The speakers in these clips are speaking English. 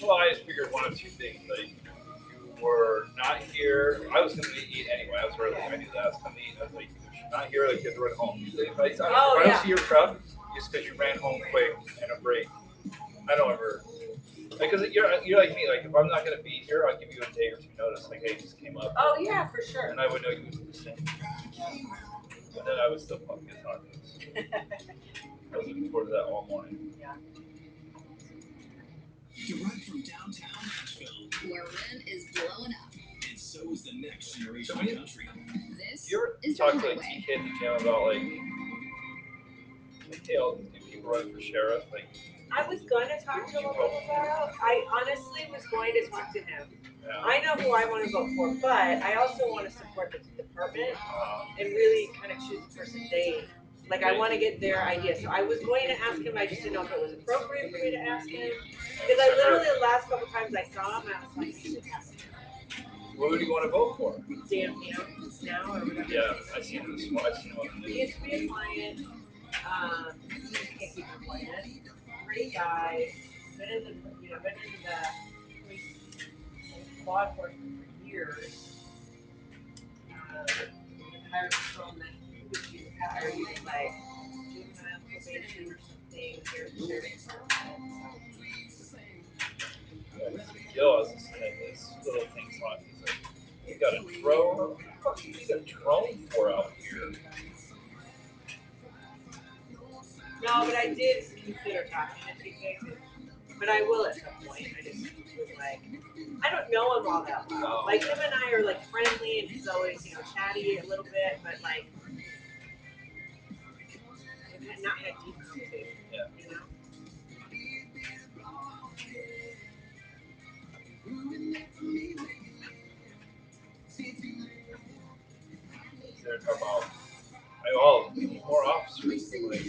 Well, I just figured one of two things. Like you were not here. I was going to eat anyway. I was early. I knew that I was coming to eat. I was like, if you're not here, like you have to run home. Usually, if I don't see your truck, it's because you ran home quick and a break. I don't ever because you're like me. Like if I'm not going to be here, I'll give you a day or two notice. Like hey, it just came up. Oh yeah, for sure. And I would know you would listen. And then I would still fucking get tacos. I was looking forward to that all morning. Yeah. Direct from downtown Nashville, where rent is blowing up, and so is the next generation of country. This You ever is the talk to like highway. TK and the Jam about like hey, all these new people running for sheriff? Like, I was going to talk to him about. I honestly was going to talk to him. I know who I want to vote for, but I also want to support the department and really kind of choose the person they like. I want to get their idea. So I was going to ask him. I just didn't know if it was appropriate for me to ask him because I literally the last couple times I saw him, I was like, I should ask him. Who do you want to vote for? Dan now or whatever. Yeah, I seen him this morning. I seen him on the He news. used to be a client. He just can't keep employment. Great guy. Been in the been in the police law enforcement for years. Hired from that he was like juvenile probation or something here at the sheriff's department. Yo, I was listening to this little things on. He's like, you got a drone? What the fuck do you need a drone for out here? No, but I did consider talking to TK, but I will at some point. I just was like, I don't know him all that well. Like him and I are like friendly, and he's always chatty a little bit, but like we've not had deep conversations. Yeah. They're talking about, we need more officers. Like, we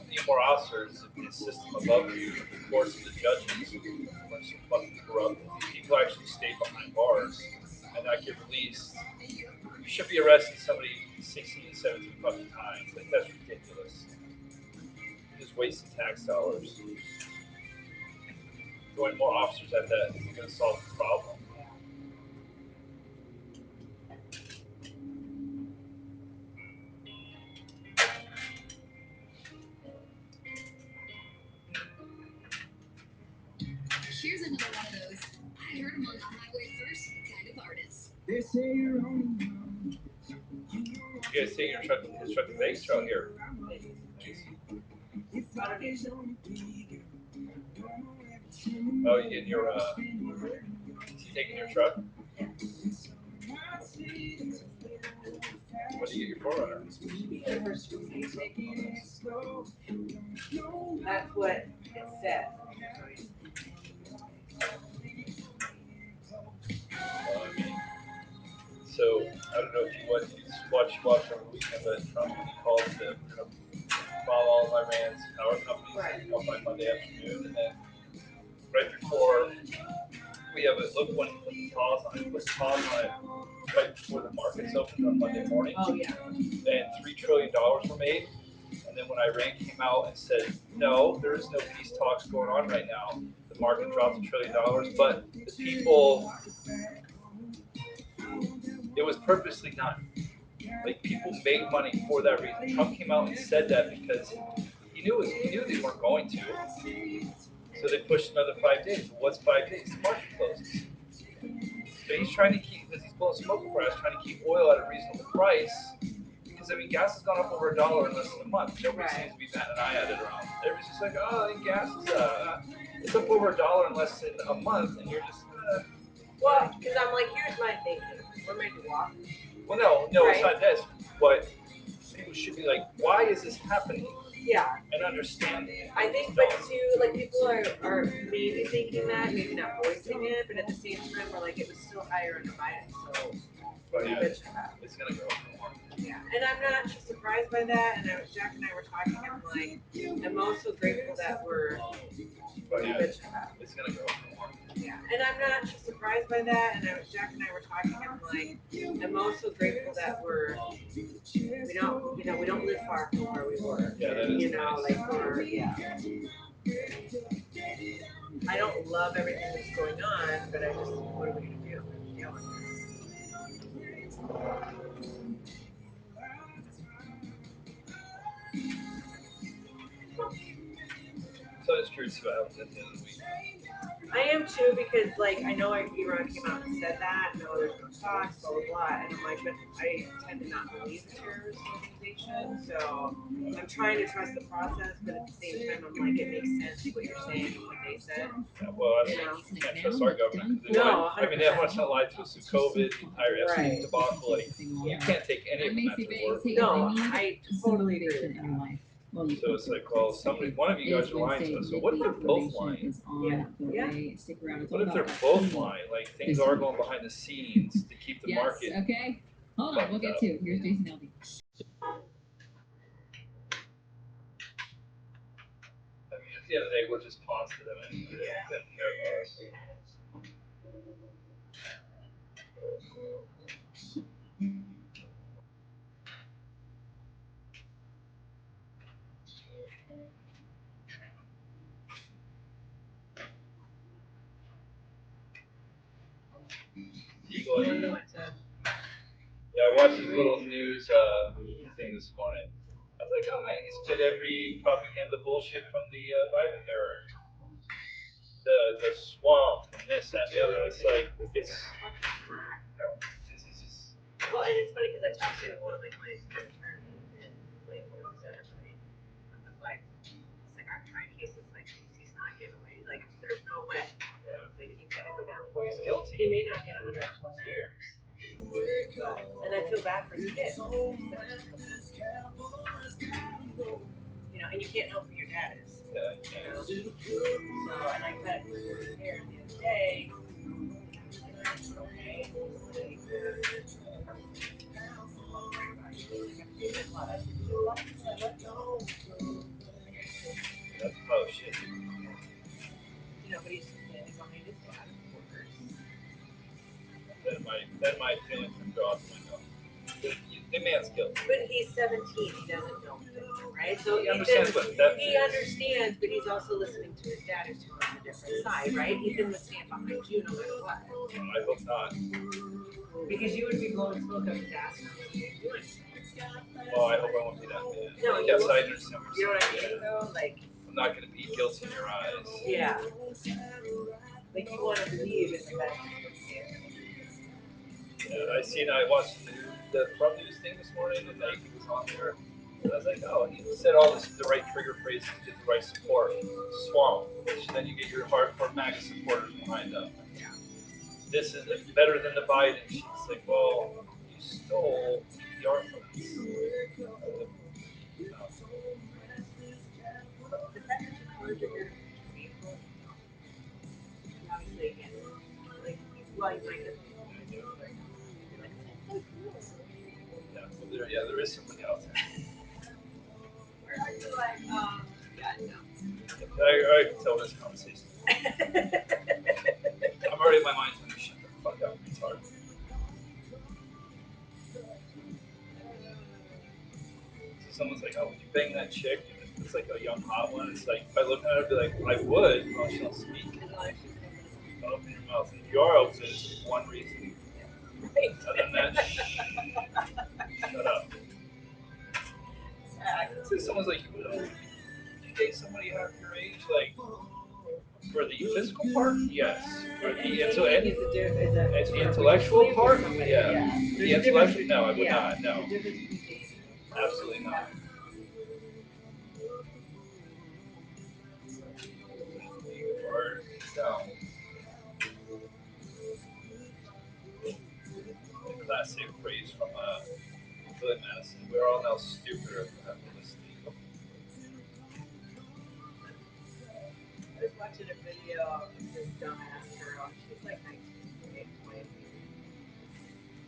need more officers in the system above you, the courts and the judges. We're so fucking corrupt. These people actually stay behind bars and not get released. You should be arresting somebody 16, 17 fucking times. Like, that's ridiculous. You're just wasting tax dollars. Throwing more officers at that isn't going to solve the problem. Here's another one of those I heard him on the highway first kind of artists. They say you're only young. You guys take his truck to Vegas out here. Oh, you getting your, is he taking your truck? What do you get your Forerunner? That's what it says. I mean, so I don't know if you watch over the weekend, but Trump he called that we're going to follow all of Iran's power companies up by Monday afternoon, and then right before we have it, look when he put the pause on it, right before the markets opened on Monday morning. Oh yeah. And $3 trillion were made. And then when Iran came out and said, no, there is no peace talks going on right now, the market dropped $1 trillion. But the people, it was purposely done. Like people made money for that reason. Trump came out and said that because he knew they weren't going to. So they pushed another 5 days. Well, what's 5 days? The market closes. So he's trying to keep, because he's blowing smoke up our ass, trying to keep oil at a reasonable price. Because I mean, gas has gone up over $1 in less than a month. Nobody seems to be batting an eye at it around. Everybody's just like, oh, I think gas is it's up over $1 in less than a month, and you're just. Well, because I'm like, here's my thinking. We're made to walk. Well, no, right. It's not this. But people should be like, why is this happening? Yeah. And understand it. I think, but too, like people are maybe thinking that, maybe not voicing it, but at the same time, we're like, it was still higher under Biden, so what are you bitching about? It's gonna go. Yeah, and I'm not surprised by that. And Jack and I were talking, I'm like, I'm also grateful that we're bitching about. It's gonna go. Yeah, and I'm not surprised by that. And Jack and I were talking, I'm like, I'm also grateful that we don't live far from where we were. Yeah, that is like we're I don't love everything that's going on, but I just, what are we gonna do? Deal with it. So it's true too. I was at the end of the week. I am too because like I know Iran came out and said that no, there's no talks, blah blah blah, and I'm like, but I tend to not believe the terrorist organization, so I'm trying to trust the process, but at the same time I'm like, it makes sense what you're saying and what they said. Yeah, well, I You know? can't trust our government because No, I mean, they have 100%. much lied to us through COVID, the entire Epstein Right. debacle. Like, you Yeah. can't take any of them at their word. No, I totally agree with that. So it's like, well, somebody, one of you guys are lying to us. So what if they're both lying? Yeah. Yeah. What if they're both lying? Like things are going behind the scenes to keep the market. Okay. Hold on, we'll get to it. Here's Jason Eldy. I mean, at the end of the day, we're just pawns to them anyway. Yeah. They don't care about us. Eagle. Yeah, I watched his little news thing this morning. I was like, oh man, he's spit every propaganda bullshit from the Biden era. The swamp and this, that, and the other. It's like, it's just. Well, and it's funny because I talked to one of my clients and like what was that? Like, it's like our trying cases, like he's not getting away. Like there's no way. Like he's gonna go down. Well, he's guilty. He may not get 100+ years. And I feel bad for his kids. You know, and you can't help who your dad is. Yeah, You know? So, and I cut his hair the other day. Okay. that's oh shit. You know, but he's standing behind his dad, of course. Then my feelings would go out the window. The man's guilty. But he's 17. He doesn't know anything, right? So he understands what theft he is. understands, but he's also listening to his dad, who's on a different side, right? He's going to stand behind you no matter what. I hope not. Because you would be blowing smoke up his ass. Well, I hope I won't be that man. No, yes, you I understand. know what I mean, though? Like, I'm not going to be guilty in your eyes. yeah. Like, you want to believe in the best. Yeah, I watched the front news thing this morning, and like, he was on there. And I was like, oh, he said all this, the right trigger phrases to get the right support. Swamp. So then you get your hardcore MAGA supporters behind them. This is better than the Biden shit. It's like, well, you stole the art from us. Yeah, there is somebody else. I can tell this conversation. I'm already in my mind trying to shut the fuck up, retard. So someone's like, oh, would you bang that chick? And it's like a young hot one. It's like, if I look at her, I'd be like, I would. Well, she don't speak. Don't open your mouth. If you are open, it's one reason. Other than that, shut up. So someone's like, would you date somebody half your age? Like, for the physical part, yes. For the intellectual part, yeah. The intellectual, no, I would not. No, absolutely not. Or no. The classic phrase from Billy Madison: "We're all now stupider after listening." I was watching a video of this dumbass girl. She's like 19, 20.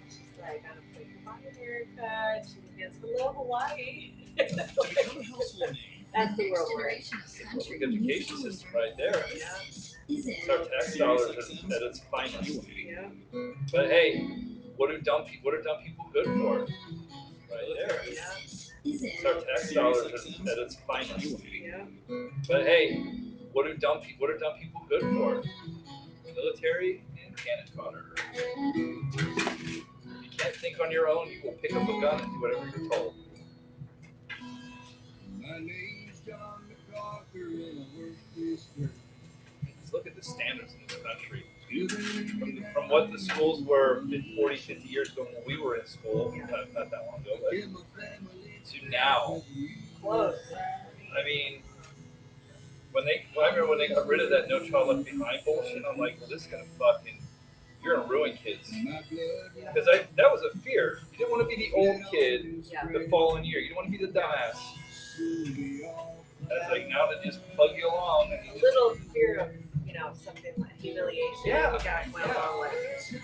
She's like, on a plane to buy America. She begins, hello, Hawaii. That's the world we're in. Public education system right there. Yeah. It's our tax dollars at its finest. Yeah. But hey, what are dumb people good for? Right there. Yeah. It's our tax dollars at its finest. Yeah. But hey, What are dumb people good for? Military and cannon fodder. You can't think on your own. You will pick up a gun and do whatever you're told. Just look at the standards in this country. From what the schools were 40, 50 years ago when we were in school, not that long ago, but to now. Close. I mean, I remember when they got rid of that No Child Left Behind bullshit, I'm like, well, this is gonna fucking, you're gonna ruin kids. Because that was a fear. You didn't want to be the old kid the following year. You didn't want to be the dumbass. That's like now they just plug you along. A little fear of, something like humiliation. Yeah, Went along with.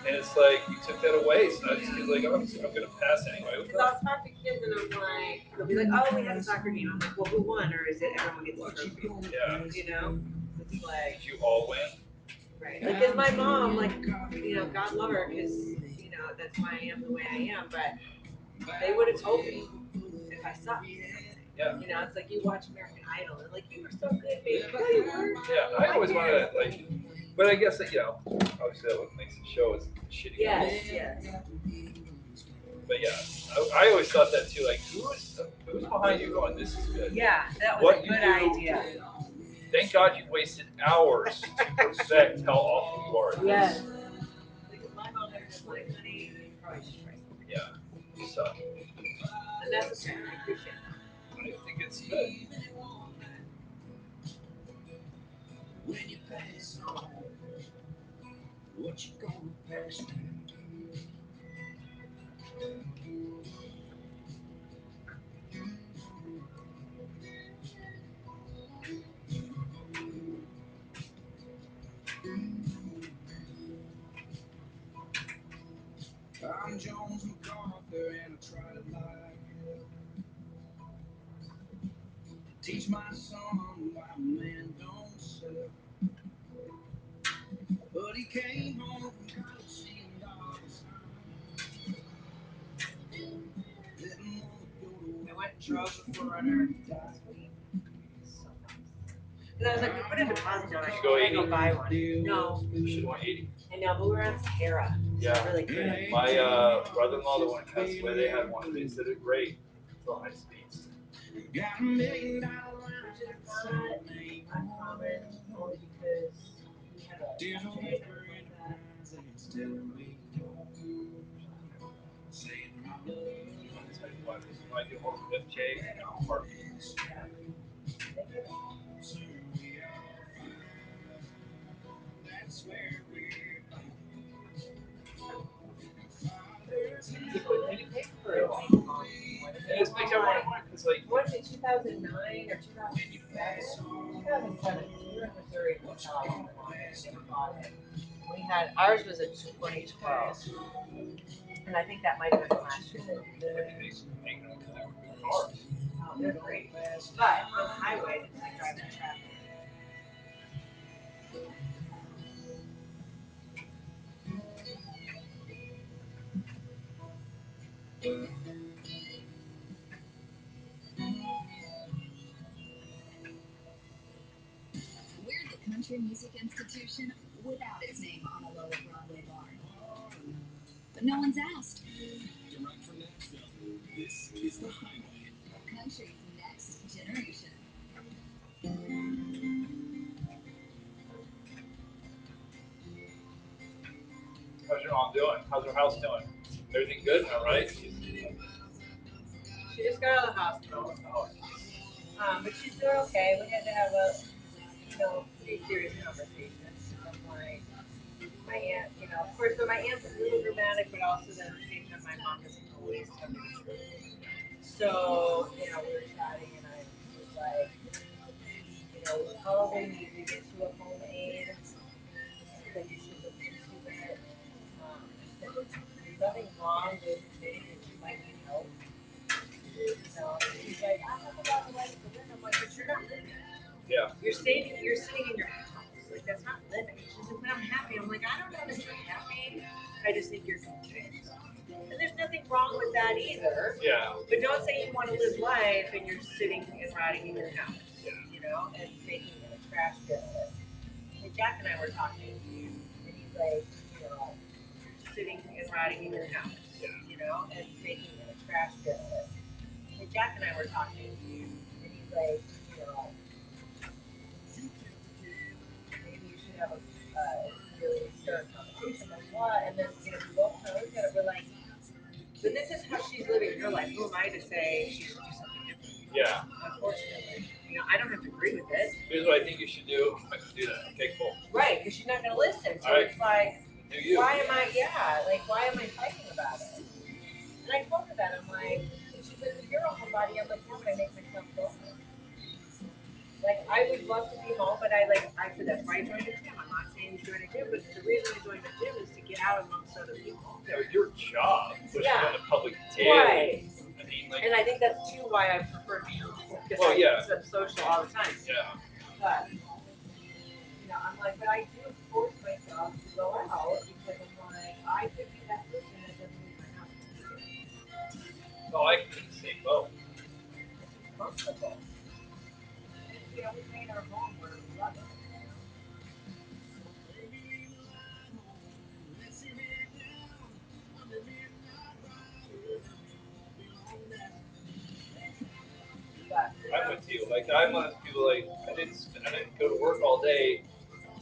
And it's like you took that away, so now these kids are like, oh, I'm gonna pass anyway. Because I'll talk to kids and I'm like, they'll be like, oh, we had a soccer game. I'm like, well, who won, or is it everyone gets a trophy? Yeah. It's like. Did you all win? Right. Like, cause my mom, like, God love her, cause that's why I am the way I am. But they would have told me if I sucked. Yeah. It's like you watch American Idol and like you were so good, baby. No, you weren't. Yeah, I always wanted to like, but I guess that obviously that what makes the show is shitty. Yes, yes. But yeah, I always thought that too. Like, who's behind you going? This is good. Yeah, that was What a good idea. Thank God you wasted hours to perfect how awful you are. Yes. Because my mom was like, honey, you probably should try something. Yeah, you suck. And that's okay. I appreciate that. I think it's good. When you pass on, what you gonna pass to? I'm Jones MacArthur and I try to like it. Teach my son why a man don't sell. But he came home from college seeing dollars. I went and drove the Forerunner last week. So nice. Because I was like, we put a deposit down. I should go buy one. No. You should want 80. I know, but we were on Sahara. Yeah. Really good. My brother-in-law, the one in Castaway, they had one. They said it's great for high speeds. Got $1 million Which is not uncommon, only because we had a day like that. When I get home from FJ, heartbeat. And you paid for it. And this makes everyone want because like What is it, 2009 or 2007? 2007. We were in Missouri at the time. Never bought it. We had ours was a 2012, and I think that might have been last year. Oh, they're great, but on the highway, it's like driving in traffic. We're the country music institution without its name on a lower Broadway bar. But no one's asked. Direct from Nashville, this is the Highway. Country's next generation. how's your mom doing? How's her house doing? Everything good? All right. She just got out of the hospital, but she's doing okay. We had to have a pretty serious conversation. I'm like, my aunt, of course, but my aunt's a little dramatic, but also then at the same time, my mom doesn't always tell me the truth. So, we were chatting, and I was like, we probably need to get to a home aid because she's a piece of it. There's nothing wrong with saying that you might need help. She's like, I have a lot of life to live. I'm like, but you're not living. Yeah. You're sitting in your house. Like, that's not living. She's like, but I'm happy. I'm like, I don't know that you're happy. I just think you're content. And there's nothing wrong with that either. Yeah. But don't say you want to live life and you're sitting and rotting in your house, and making an trash bin. And Jack and I were talking, and he's like, you know, sitting and writing in the house, you know, and making a trash bin. And Jack and I were talking, and he's like, you know, maybe you should have a really start conversation like what? And then you know, we both kind of looked at it. We're like, but this is how she's living her life. Who am I to say she should do something different? Yeah. Unfortunately, you know, I don't have to agree with it. Here's what I think you should do. I'm gonna do that. Okay, cool. Right, because she's not going to listen. So All right. it's like, Do you? why am I? Yeah, like why am I fighting about it? And I told her that I'm like, and she's like, you're a homebody. I'm like, yeah, but I make myself go. Like I would love to be home, but I said that's why I joined a gym. I'm not saying you join a gym, but the reason I joined a gym is to get out amongst other people. Yeah, with your job, pushing Yeah. in the public daily. Right. I mean, like. And I think that's too why I prefer being home because Well, yeah. I'm social all the time. Yeah. But you know, I'm like, but I do force myself to go out because I'm like, I could be that person that doesn't leave my house. Oh, I can say both. It's comfortable. And, you know, we made our home where we love it. But I'm with you. Like I'm one of those people. Like I didn't go to work all day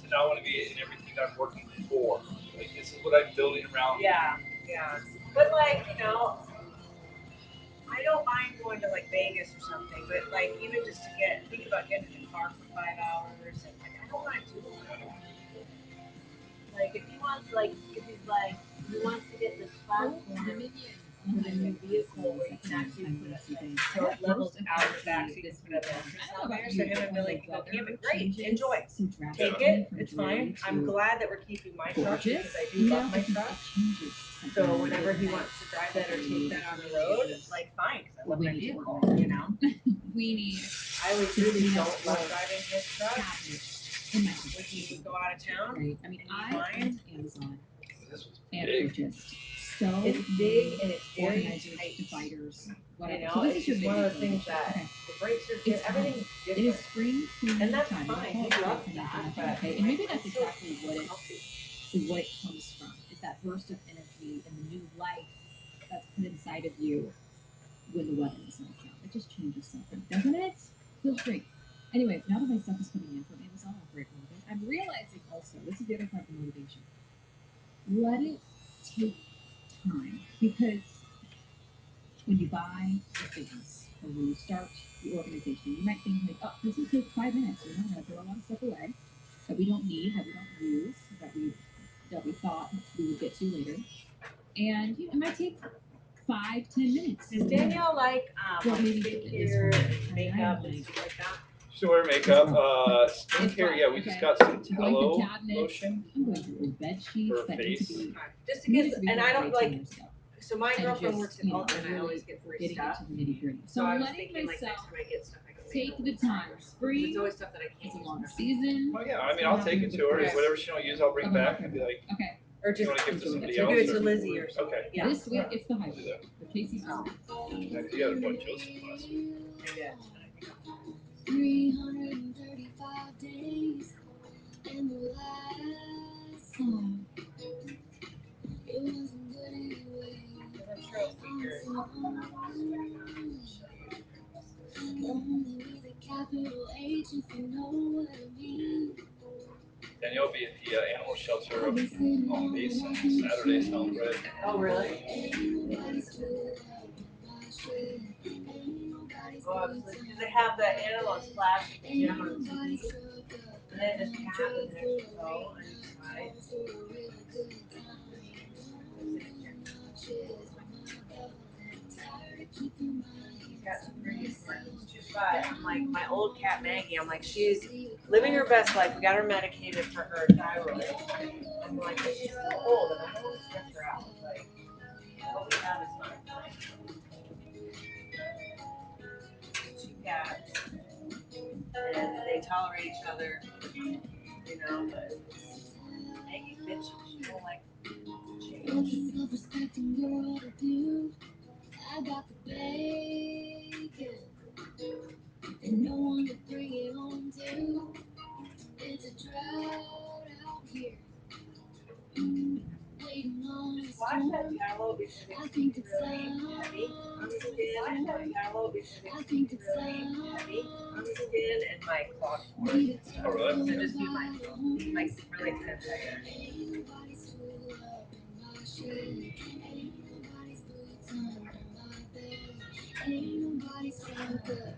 to not want to be in everything I'm working for. Like this is what I'm building around. yeah, yeah. But like, you know, I don't mind going to like Vegas or something, but like even just to think about getting in the car for 5 hours and like I don't want to do that. Like if he wants if he's like he wants to get this platform for the new vehicle where you can actually put a so it levels out the back so you can put a mattress on there so him and Billy can go camping. Great, enjoy. Take it, it's fine. I'm glad that we're keeping my truck because I do love my truck. So whenever he wants to drive that or take that on the road, like fine, because I love my vehicle, you know. I would really don't love driving his truck. When he would go out of town, Right. I mean, I went to Amazon This was and big. purchased so it's big and it's very organizers, tight. dividers, You whatever. know, So this it's is your just one of video those things for that okay. the brakes are It's different. Everything's It is different. spring cleaning And that's time. fine. He It's called loves spring that. cleaning, But okay? And maybe that's it's so exactly what it comes from. It's that burst of energy and the new life that's put inside of you when the weather is nice out. It just changes something, doesn't it? Feels great. Anyway, now that my stuff is coming in from Amazon, I'll break a little bit. I'm realizing also, this is the other part of the motivation. Let it take time because when you buy the things or when you start the organization, you might think like, oh, this will take 5 minutes. You know, I'm gonna throw a lot of stuff away that we don't need, that we don't use, that we thought we would get to later. And you know, it might take 5-10 minutes. Does Danielle like Well, maybe skincare, makeup, and stuff like that? So wear makeup, skincare. Yeah, we just got some tallow lotion I'm going through old bed sheets for that need to face. be Just because, and I don't like. years ago. So my And girlfriend just, works at you know, Ulta, and I really always get free getting stuff. into the nitty gritty. So So I was letting thinking like next myself time I get stuff, I can take make the time. Spring, it's always stuff that I it's can't a use. long season. Oh yeah, I mean I'll take it to her. Okay. Whatever she don't use, I'll bring back and be like, Okay. Or you just want to give it to somebody or else? give it to or- Lizzie or something. Okay. Yeah. This week it's the I'll do highway. that. The Casey's. Oh. Yeah, 'cause you had a bunch of Joseph last week. Yeah. 335 days and the last song. It wasn't good anyway. I'm sure I'll see your Only with a capital H if you know what I mean. Then you'll be at the animal shelter on base on Saturday selling bread. Oh really? Oh, absolutely. Because they have the animal splash at the gym on TV. And then this cat with an extra toe on each side. He's got some pretty friends. But I'm like, my old cat Maggie, I'm like, she's living her best life. We got her medicated for her thyroid. I'm like, but she's so old, and I don't want to stress her out. Like, what we have is not right. Two cats, and they tolerate each other, you know, but Maggie's bitchy. She don't like change. I got the bacon, and no one to bring it home to. wash that tallow because it's really heavy on the skin. Wash that tallow because it's really heavy on the skin and my cloth form. Oh, really? So just be mindful. Like really sensitive.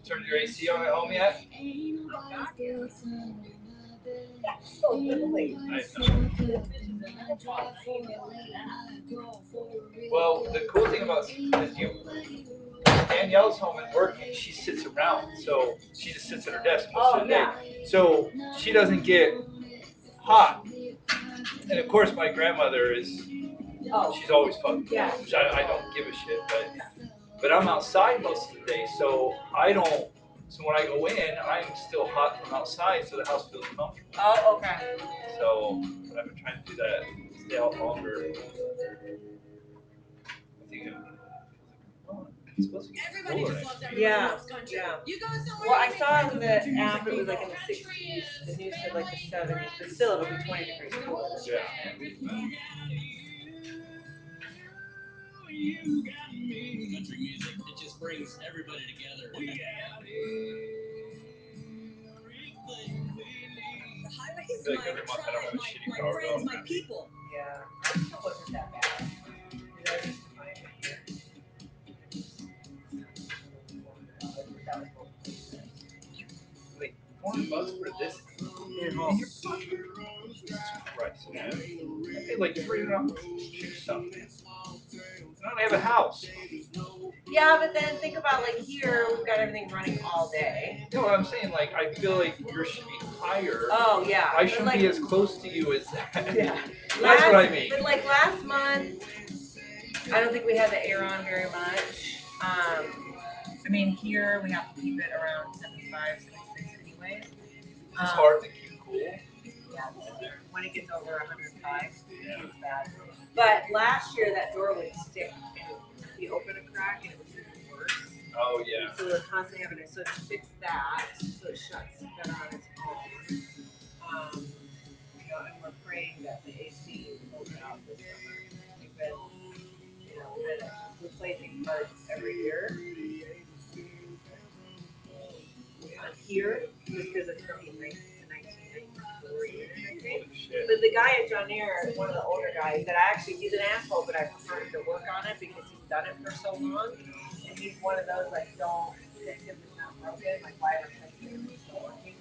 Turned your AC on at home yet? Absolutely. Nice. Well, the cool thing about is Danielle's home and working, she sits around, so she just sits at her desk most of the day. So she doesn't get hot. And of course, my grandmother is. She's always fucking. Yeah. Which I don't give a shit, but I'm outside most of the day, so I don't. So when I go in, I'm still hot from outside, so the house feels comfortable. Oh, okay. So I've been trying to do that, stay out longer. I think it's supposed to get cooler. Yeah. Well, I saw in the app it was like in the 60s. The news said like the 70s, but still it'll be 20 degrees cooler. Yeah. Country music, it just brings everybody together. The highway is Like my every month I don't have a tribe, shitty my power friends, bill. my people. Yeah. That still wasn't that bad. I used to find it here. Like $400 for this. And you're fucking Jesus Christ, man. I paid like $300 for something. I don't have a house. Yeah, but then think about like here, we've got everything running all day. You know what I'm saying? Like, I feel like yours should be higher. Oh, yeah. I should be as close to you as that. Yeah. That's what I mean. But like last month, I don't think we had the air on very much. I mean, here we have to keep it around 75, 76 anyways. It's hard to keep cool. Yeah, when it gets over 105, it's bad. But last year, that door would stick and you open a crack and it was even worse. Oh, yeah. So we're constantly having it. So to fix that, so it shuts better on its own. And we're praying that the AC holds out this summer. We've been, kind of replacing parts every year. Here, just because it's from the 1994 years, I think. But the guy at John Deere, one of the older guys, that he's an asshole, but I prefer him to work on it because he's done it for so long. And he's one of those, like, don't fix it if it's not broken. Like, why replace it if it's still working?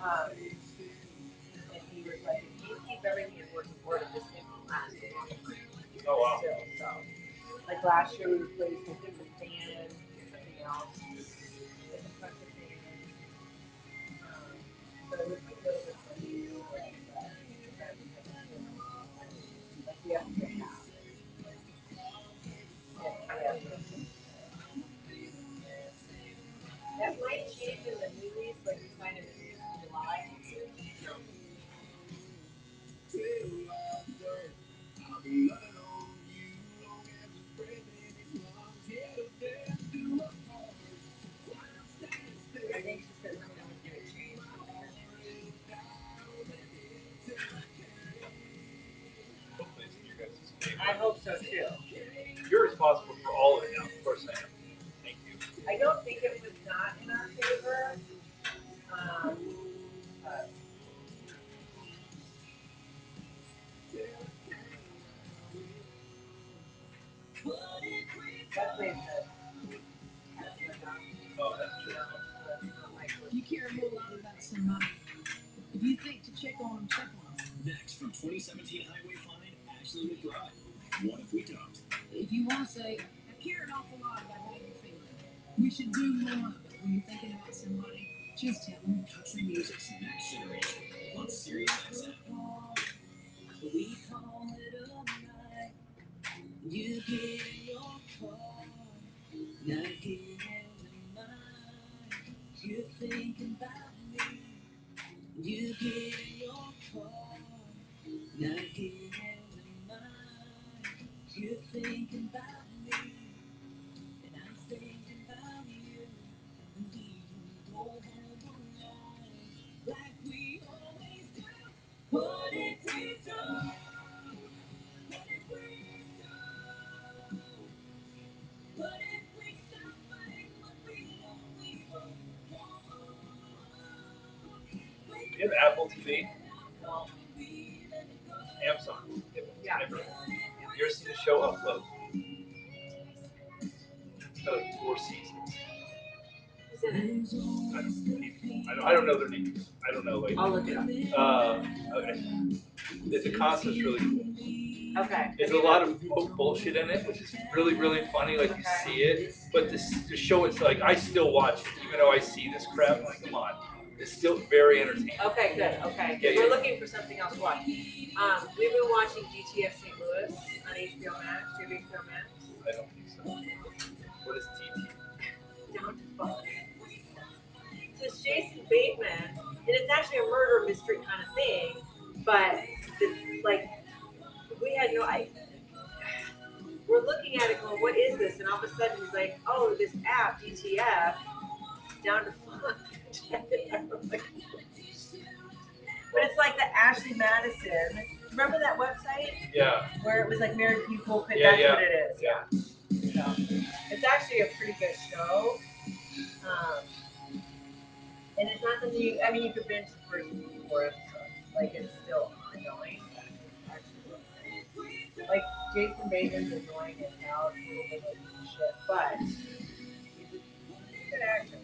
And he was like, if you keep everything in working order, this thing will last a long time. Oh, wow. Still, so. Like, last year we replaced, I think, the fan, something else. Different types of fans. So it was a little bit funny, like we have to get half. That might change in the new lease, like we signed a new lease in July. I think she said something was going to change. Hopefully it's in your guys' favor. I hope so too. You're responsible for all of it now. Of course I am. Thank you. I don't think it was not in our favor. But definitely Oh, that's true. You care a whole lot about somebody. If you think to check on them, check on them. Next, from 2017 Highway Find, Ashley McBride. What if we don't? If you want to say, I care an awful lot about how you're feeling, we should do more of it when you're thinking about somebody. She's telling cuts and music acceleration on Sirius XM. We call it a night. You get in your car. Now get in mine. You're thinking about me. You get in your car. Now get in mine. You're thinking about me. And I'm thinking about you. And we can go home alone. Like we always do. What if we do? What if we do? What if we stop fighting what we know we both want? Do you have Apple TV? No. Amazon. Yeah. Never. You ever seen the show Upload? It's got like 4 seasons. Who's in it? I don't know their names. I don't know. Like, I'll look it up. okay. The concept's really cool. Okay. There's a lot of bullshit in it, which is really, really funny. Like, you see it, but the show it's like I still watch it, even though I see this crap. I'm like, come on, it's still very entertaining. Okay, good. Okay. Yeah, We're yeah. looking for something else to watch. We've been watching DTF St. Louis on HBO Max. Do you have HBO Max? I don't think so. What is TT? Down to fuck. So it's Jason Bateman, and it's actually a murder mystery kind of thing, but like we had no I we're looking at it going, what is this? And all of a sudden he's like, oh, this app, DTF, down to fuck. But it's like the Ashley Madison. Remember that website? Yeah. Where it was like married people, but Yeah, that's yeah. what it is. Yeah. So it's actually a pretty good show. And it's not something you, I mean, you could binge the first 4 episodes. Like, it's still ongoing. It's actually really good. Like, Jason Bateman's annoying as hell. It's a little bit of a piece of shit, but he's a good actor.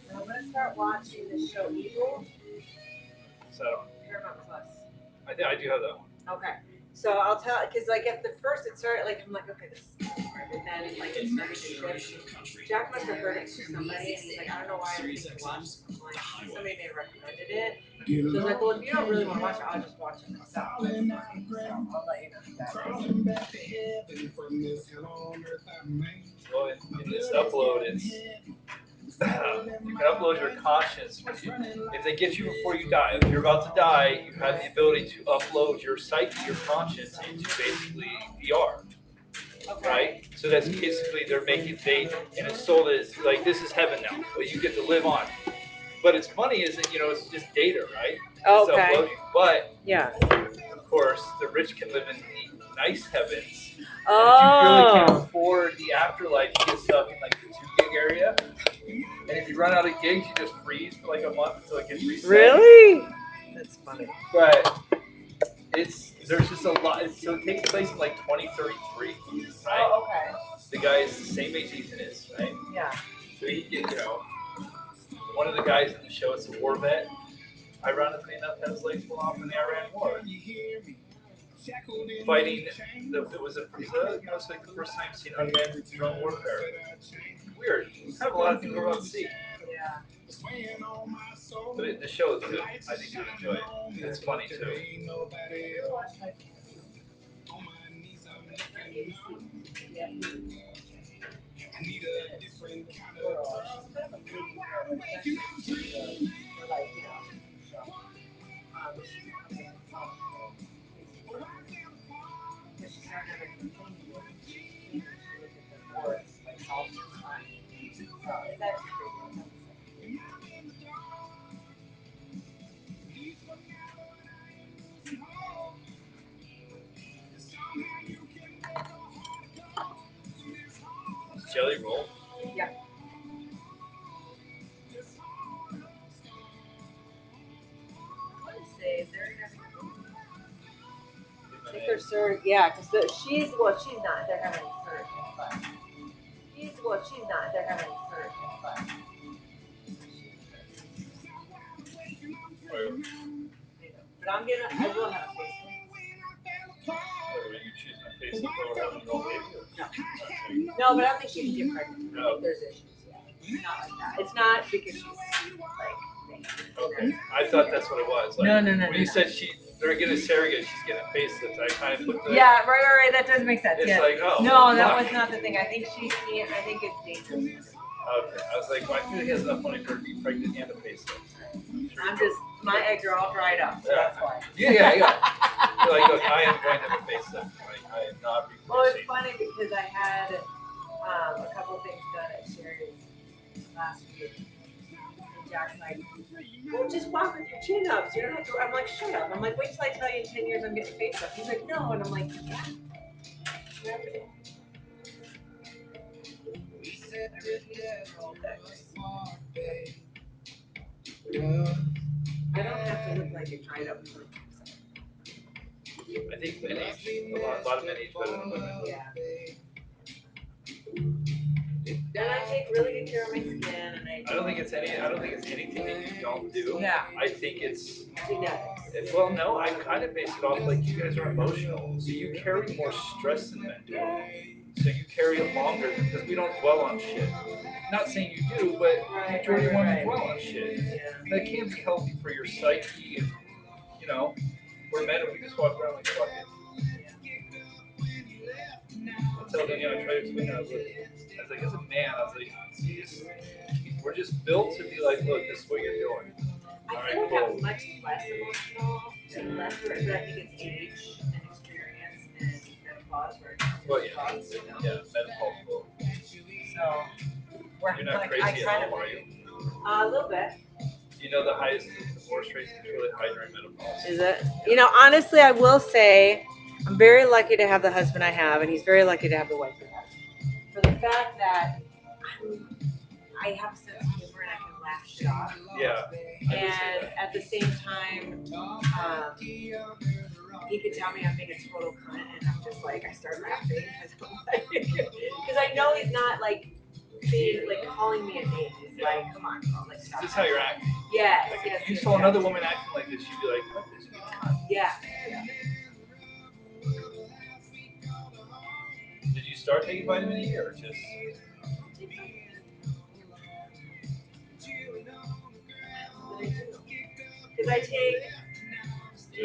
Now I'm gonna start watching the show Evil, So I don't. Paramount Plus. I do have that one. Okay. So I'll tell, because like at the first it started, like, I'm like, okay, this is hard. And then like it started to shift. Jack must have heard it from somebody, and he's like, I don't know why I think to watch. I'm like, somebody may have recommended it. So I was like, well, if you don't really want to watch it, I'll just watch it myself. So I'll let you know who that is. Well, in this upload, it's you can upload your conscience. If they get you before you die, if you're about to die, you have the ability to upload your psyche, your conscience, into basically VR. Okay. Right? So that's basically they're making and it's sold as like this is heaven now, but you get to live on. But it's funny is that it's just data, right? It's Okay. uploading. But Yeah. of course, the rich can live in the nice heavens. Oh. And if you really can't afford the afterlife, you get stuck in like the 2 gig area. And if you run out of gigs, you just freeze for like a month until it gets reset. Really? That's funny. But there's just a lot. So it takes place in like 2033, right? Oh, okay. The guy is the same age Ethan is, right? Yeah. So he get one of the guys in the show is a war vet. Ironically enough, had his legs blown off in the Iran War, fighting. It's like the first time I've seen unmanned drone warfare. Weird. Kind of a lot of people are about to see. Yeah. But the show is good. I think you would enjoy it. It's funny too. jelly roll? Yeah. I want to say they're having. I think they're surrogate. Yeah, because she's not. They're having surrogate, but she's not. They're having surrogate, but. But I will have a Facebook. Wait, were you choosing a Facebook over having your own baby? Or? No. Okay. No, but I don't think she can get pregnant. I think there's issues. Yeah. Not like that. It's not because she's like. Okay. I thought that's what it was. Like, No. When you said they're getting a surrogate, she's getting a facelift. I kind of put the. Yeah, right. That does make sense. It's Yeah. like, oh. No, that was not the thing. I think she can't. I think it's dangerous. Okay. I was like, my feeling has enough money for her to be pregnant and a facelift. My eggs are all dried up, so that's why. Yeah. You're like, look, I am going to have a facelift. Like, I am not replacing. Well, it's funny because I had a couple things done at Sherry's last week. And Jack's like, well, just walk with your chin up. So you don't have to. I'm like, shut up. I'm like, wait till I tell you in 10 years I'm getting a facelift. He's like, no. And I'm like, yeah. I don't have to look like a dried up person. I think men age, a lot of men age better than women. Yeah. And I take really good care of my skin, and I don't think it's anything that you don't do. Yeah. I think it's genetics. well, no, I kind of base it off like you guys are emotional, so you carry more stress than men do. So you carry it longer because we don't dwell on shit. Not saying you do, but majority of women dwell on shit. That can't be healthy for your psyche, and we're men and we just walk around like fuck it. I tell Danielle, I try to explain that. I was like, as a man, I was like, we're just built to be like, look, this is what you're doing. I feel like I'm much less emotional and less, but I think it's age and experience and menopause. Well, yeah, menopause. So you're not crazy at home, are you? A little bit. You know the highest divorce rate is really high during menopause. Is it? Honestly, I will say I'm very lucky to have the husband I have, and he's very lucky to have the wife he has. For the fact that I have a sense of humor and I can laugh shit off. Yeah. And at the same time, he could tell me I'm being a total cunt, and I'm just like, I start laughing because I know he's not like being like calling me a name. He's like, come on, girl, like stop. This is how you're acting. Yes. Like, if you saw another woman acting like this, you'd be like, what this cunt? Yeah. Did you start taking vitamin E or just? Because I take D,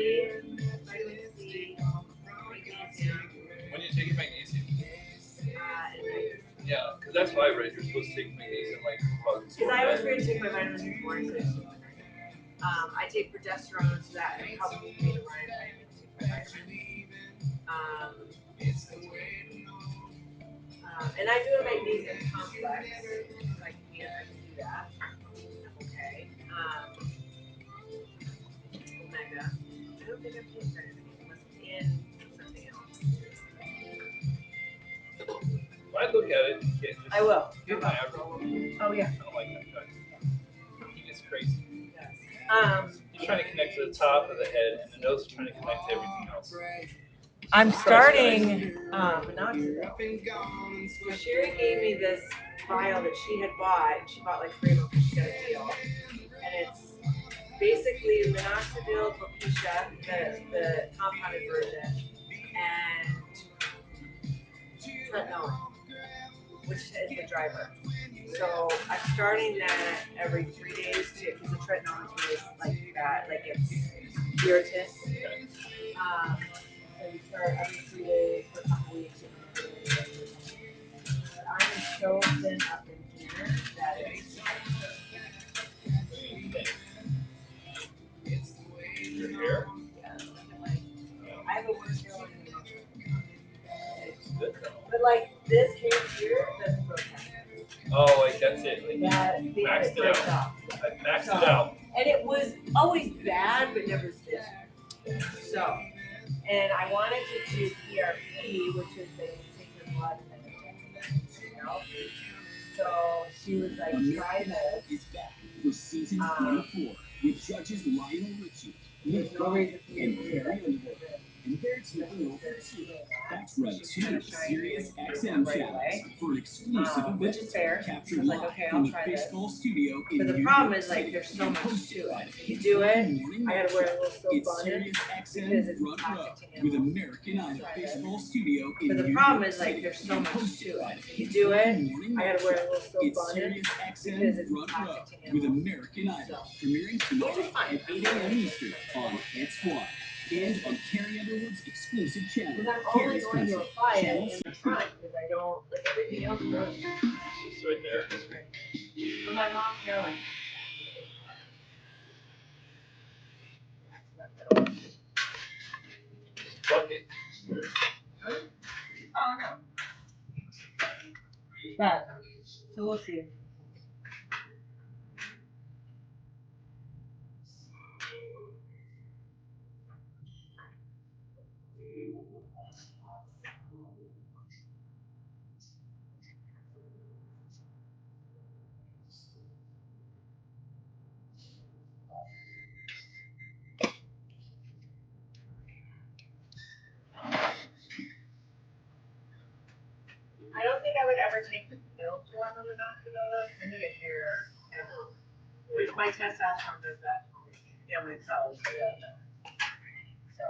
vitamin C, magnesium. When you take magnesium? Yeah, because that's what I read. You're supposed to take magnesium like. Because I was ready to take my vitamins in the morning. I take progesterone, so that helps me to run my vitamins. And I do a magnesium complex. I can do that. Okay. Omega. I don't think I've taken vitamin E unless it's in something else. I look at it. I will. Get my eyebrow. Oh yeah. I don't like that guy. He gets crazy. Yes. He's trying to connect to the top of the head, and the nose is trying to connect to everything else. I'm starting minoxidil. So Sherry gave me this vial that she had bought. She bought like 3 of them because she got a deal. And it's basically minoxidil, propecia, the compounded version, and tretinoin, which is the driver. So I'm starting that every 3 days too, because the tretinoin is really like bad, like it's irritant. So you start every 3 days for a couple weeks. I'm so thin up in here that it's. Your hair? I have a worse hairline than most. But like this hair here doesn't grow back. Oh, like that's it. Like Maxed it out. I maxed it out. And it was always bad, but never this. So, and I wanted to do PRP, which is they take your blood and then inject it. you know. So she was like, try this. Is back for season 24 with judges Lionel Richie, There's no reason for me and to do Carrie that. Underwood. And they're taking over too. That's right, She's two kind of trying Sirius to XM right channels away. for an exclusive Which event is fair. I captured was like, live okay, from I'll the try this. Fishbowl Studio in But the New problem York is like City there's so and much hosted to by it. the You do it, Morning I gotta wear a little silk It's bonnet Sirius because XM it's Front Row toxic to with animals. American Idol Try this. Fishbowl Studio in But the New problem York is like City there's so and much hosted to by it. the You do it, Morning I gotta wear a little silk It's bonnet Sirius XM because it's Front Row toxic to with animals. American Idol So, premiering which tomorrow is fine. at 8 a.m. Eastern on It's Why and on Carrie Underwood's exclusive channel, Because I'm only Carrie's going to Country, apply it Channel in the front because I don't like everything else. It's right there. But my mom's hairline. Bucket. Oh no. But so we'll see. I don't think I would ever take the pill to one of the doctor though. I need a hair. Which my testosterone does that. Yeah, my cells do that. So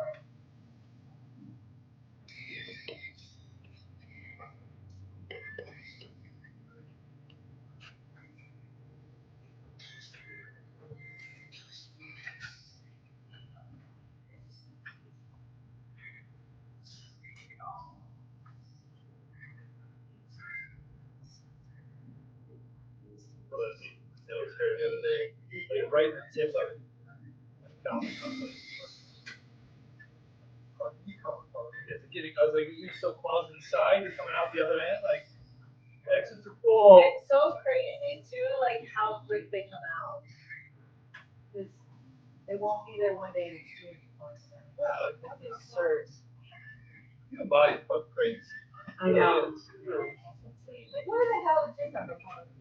That was her the other day. Like right in the tip of it. I found it. It's getting, I was like, you're so close inside, you're coming out the other end, like, the exits are full. it's so crazy too, like how quick they come out. Because they won't be there one day and it's 2 months. Wow, That's absurd. your body's fucking crazy. I know. Like, where the hell did you come from?